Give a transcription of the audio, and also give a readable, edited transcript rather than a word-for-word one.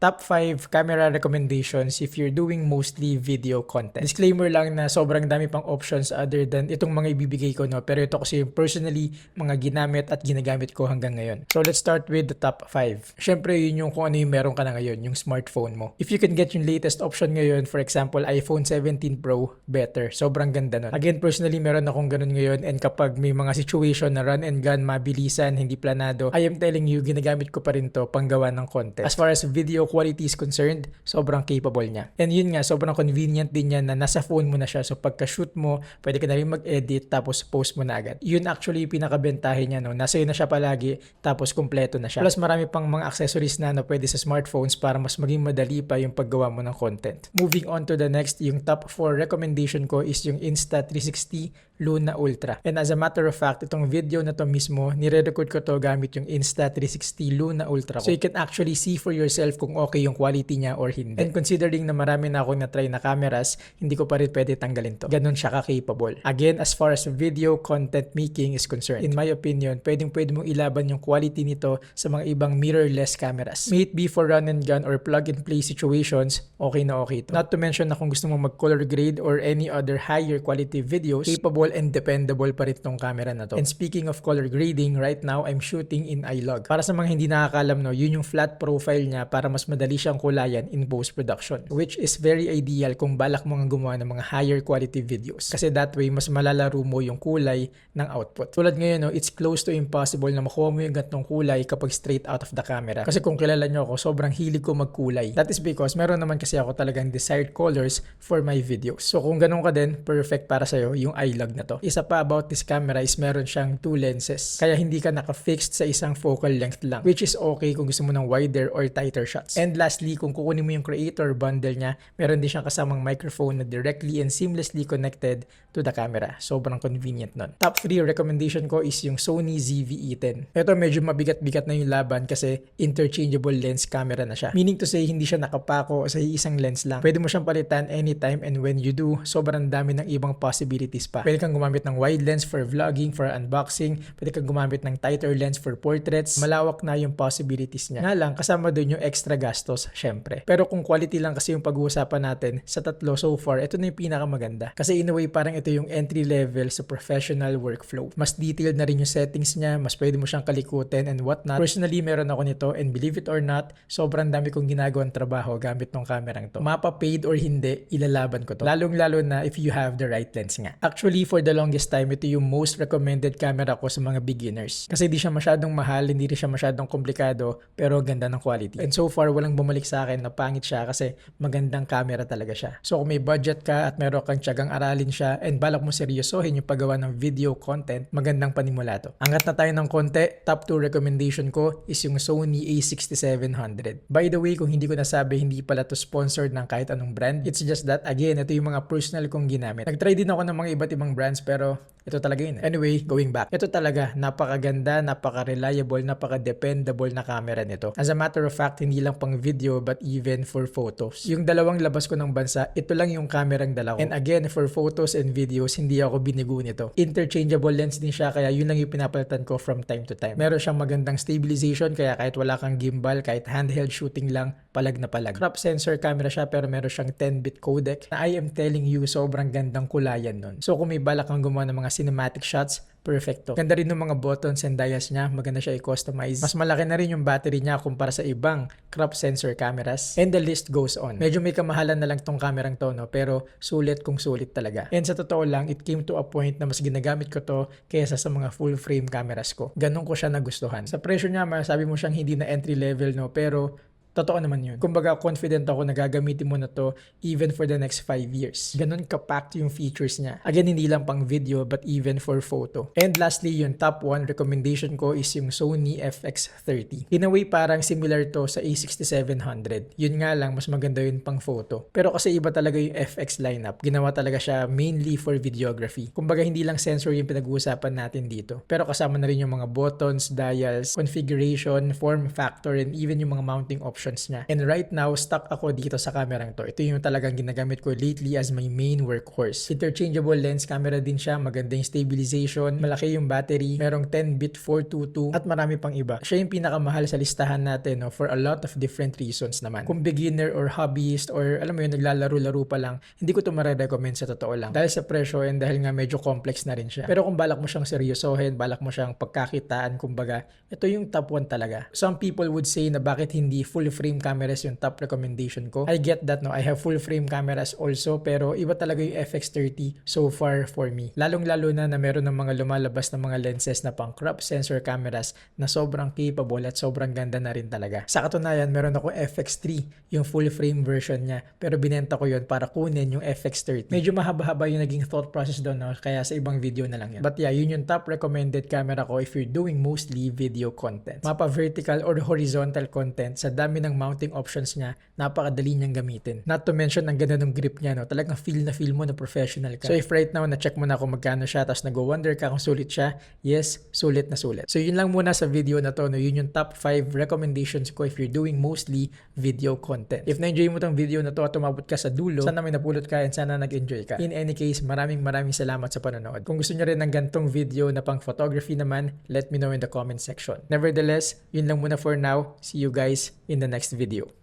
Top 5 camera recommendations if you're doing mostly video content. Disclaimer lang na sobrang dami pang options other than itong mga ibibigay ko, no? Pero ito kasi yung personally mga ginamit at ginagamit ko hanggang ngayon. So let's start with the top 5. Syempre yun yung kung ano yung meron ka na ngayon, yung smartphone mo. If you can get yung latest option ngayon, for example, iPhone 17 Pro, better. Sobrang ganda nun. Again, personally meron akong ganun ngayon, and kapag may mga situation na run and gun, mabilisan, hindi planado, I am telling you, ginagamit ko pa rin to panggawa ng content. As far as video quality is concerned, sobrang capable niya. And yun nga, sobrang convenient din yan na nasa phone mo na siya. So pagka-shoot mo, pwede ka na rin mag-edit tapos post mo na agad. Yun actually yung pinakabentahin niya, no? Nasa na siya palagi tapos kumpleto na siya. Plus marami pang mga accessories na pwede sa smartphones para mas maging madali pa yung paggawa mo ng content. Moving on to the next, yung top 4 recommendation ko is yung Insta360 Luna Ultra. And as a matter of fact, itong video na to mismo, nire-record ko to gamit yung Insta360 Luna Ultra ko. So you can actually see for yourself kung okay yung quality niya or hindi. And considering na marami na ako na-try na cameras, hindi ko pa rin pwede tanggalin to. Ganun siya ka-capable. Again, as far as video content making is concerned, in my opinion, pwede mong ilaban yung quality nito sa mga ibang mirrorless cameras. May it be for run and gun or plug and play situations, okay na okay to. Not to mention na kung gusto mong mag-color grade or any other higher quality videos, capable and dependable pa rin itong camera na to. And speaking of color grading, right now, I'm shooting in iLog. Para sa mga hindi nakakalam, no, yun yung flat profile niya para mas madali siyang kulayan in post-production, which is very ideal kung balak mo nga gumawa ng mga higher quality videos. Kasi that way, mas malalaro mo yung kulay ng output. Tulad ngayon, no, it's close to impossible na makuha mo yung gantong kulay kapag straight out of the camera. Kasi kung kilala nyo ako, sobrang hilig ko magkulay. That is because meron naman kasi ako talagang desired colors for my videos. So kung ganun ka din, perfect para sa'yo yung iLog na to. Isa pa about this camera is meron siyang 2 lenses. Kaya hindi ka naka-fixed sa isang focal length lang, which is okay kung gusto mo ng wider or tighter shots. And lastly, kung kukunin mo yung creator bundle niya, meron din siyang kasamang microphone na directly and seamlessly connected to the camera. Sobrang convenient nun. Top 3 recommendation ko is yung Sony ZV-E10. Ito medyo mabigat-bigat na yung laban kasi interchangeable lens camera na siya. Meaning to say, hindi siya nakapako sa isang lens lang. Pwede mo siyang palitan anytime, and when you do, sobrang dami ng ibang possibilities pa. Pwede kang gumamit ng wide lens for vlogging, for unboxing. Pwede kang gumamit ng tighter lens for portraits. Malawak na yung possibilities niya. Nga lang, kasama doon yung extra gastos, syempre. Pero kung quality lang kasi yung pag-uusapan natin, sa tatlo so far, ito na yung pinakamaganda. Kasi in a way, parang ito yung entry level sa professional workflow. Mas detailed na rin yung settings niya, mas pwede mo siyang kalikutin and whatnot. Personally, meron ako nito, and believe it or not, sobrang dami kong ginagawang trabaho gamit ng kamerang to. Mapa-paid or hindi, ilalaban ko to. Lalong-lalo na if you have the right lens nga. Actually, for the longest time, ito yung most recommended camera ko sa mga beginners. Kasi di siya masyadong mahal, hindi rin siya masyadong komplikado, pero ganda ng quality. And so far, walang bumalik sa akin na pangit siya kasi magandang camera talaga siya. So kung may budget ka at meron kang tiyagang aralin siya and balak mo seryosohin yung paggawa ng video content, magandang panimula to. Angat na tayo ng konti, top 2 recommendation ko is yung Sony a6700. By the way, kung hindi ko nasabi, hindi pala to sponsored ng kahit anong brand. It's just that, again, ito yung mga personal kong ginamit. Nag-try din ako ng mga iba't ibang brands, pero ito talaga yun. Anyway, going back. Ito talaga, napakaganda, napaka-reliable, napaka-dependable na camera nito. As a matter of fact, hindi lang pang video but even for photos. Yung dalawang labas ko ng bansa, ito lang yung kamerang dala ko. And again, for photos and videos, hindi ako binigo nito. Interchangeable lens din siya, kaya yun lang yung pinapalitan ko from time to time. Meron siyang magandang stabilization, kaya kahit wala kang gimbal, kahit handheld shooting lang, palag na palag. Crop sensor camera siya, pero meron siyang 10-bit codec na I am telling you, sobrang gandang kulayan nun. So kung may balak kang gumawa ng mga cinematic shots, perfecto. Ganda rin ng mga buttons and dials niya, maganda siya i-customize. Mas malaki na rin yung battery niya kumpara sa ibang crop sensor cameras. And the list goes on. Medyo may kamahalan na lang tong kamerang to, no? Pero sulit kung sulit talaga. And sa totoo lang, it came to a point na mas ginagamit ko to kaysa sa mga full frame cameras ko. Ganun ko siya nagustuhan. Sa presyo niya, masabi mo siyang hindi na entry level, no? Pero totoo naman yun. Kumbaga, confident ako na gagamitin mo na to even for the next 5 years. Ganun ka-packed yung features niya. Again, hindi lang pang video but even for photo. And lastly, yung top 1 recommendation ko is yung Sony FX30. In a way, parang similar to sa a6700. Yun nga lang, mas maganda yun pang photo. Pero kasi iba talaga yung FX lineup. Ginawa talaga siya mainly for videography. Kumbaga, hindi lang sensor yung pinag-uusapan natin dito. Pero kasama na rin yung mga buttons, dials, configuration, form factor, and even yung mga mounting options options niya. And right now, stuck ako dito sa kamerang to. Ito yung talagang ginagamit ko lately as my main workhorse. Interchangeable lens camera din siya, maganda yung stabilization, malaki yung battery, merong 10-bit 422 at marami pang iba. Siya yung pinakamahal sa listahan natin, no, for a lot of different reasons naman. Kung beginner or hobbyist or alam mo yun, naglalaro-laro pa lang, hindi ko ito marirecommend sa totoo lang. Dahil sa presyo and dahil nga medyo complex na rin siya. Pero kung balak mo siyang seryosohin, balak mo siyang pagkakitaan, kumbaga, ito yung top 1 talaga. Some people would say na bakit hindi full frame cameras yung top recommendation ko. I get that, no. I have full frame cameras also, pero iba talaga yung FX30 so far for me. Lalong-lalo na meron ng mga lumalabas na mga lenses na pang crop sensor cameras na sobrang capable at sobrang ganda na rin talaga. Sa katunayan, meron ako FX3, yung full frame version niya, pero binenta ko yun para kunin yung FX30. Medyo mahaba-haba yung naging thought process doon, no? Kaya sa ibang video na lang yan. But yeah, yun yung top recommended camera ko if you're doing mostly video content. Mapa vertical or horizontal content, sa dami ng mounting options niya, napakadali niyang gamitin. Not to mention, ang ganda ng grip niya, no? Talagang feel na feel mo na professional ka. So if right now, na-check mo na kung magkano siya, tapos nag-wonder ka kung sulit siya, yes, sulit na sulit. So yun lang muna sa video na to, no? Yun yung top 5 recommendations ko if you're doing mostly video content. If na-enjoy mo tong video na to at tumabot ka sa dulo, sana may napulot ka and sana nag-enjoy ka. In any case, maraming salamat sa panonood. Kung gusto nyo rin ng gantong video na pang photography naman, let me know in the comment section. Nevertheless, yun lang muna for now. See you guys in the next video.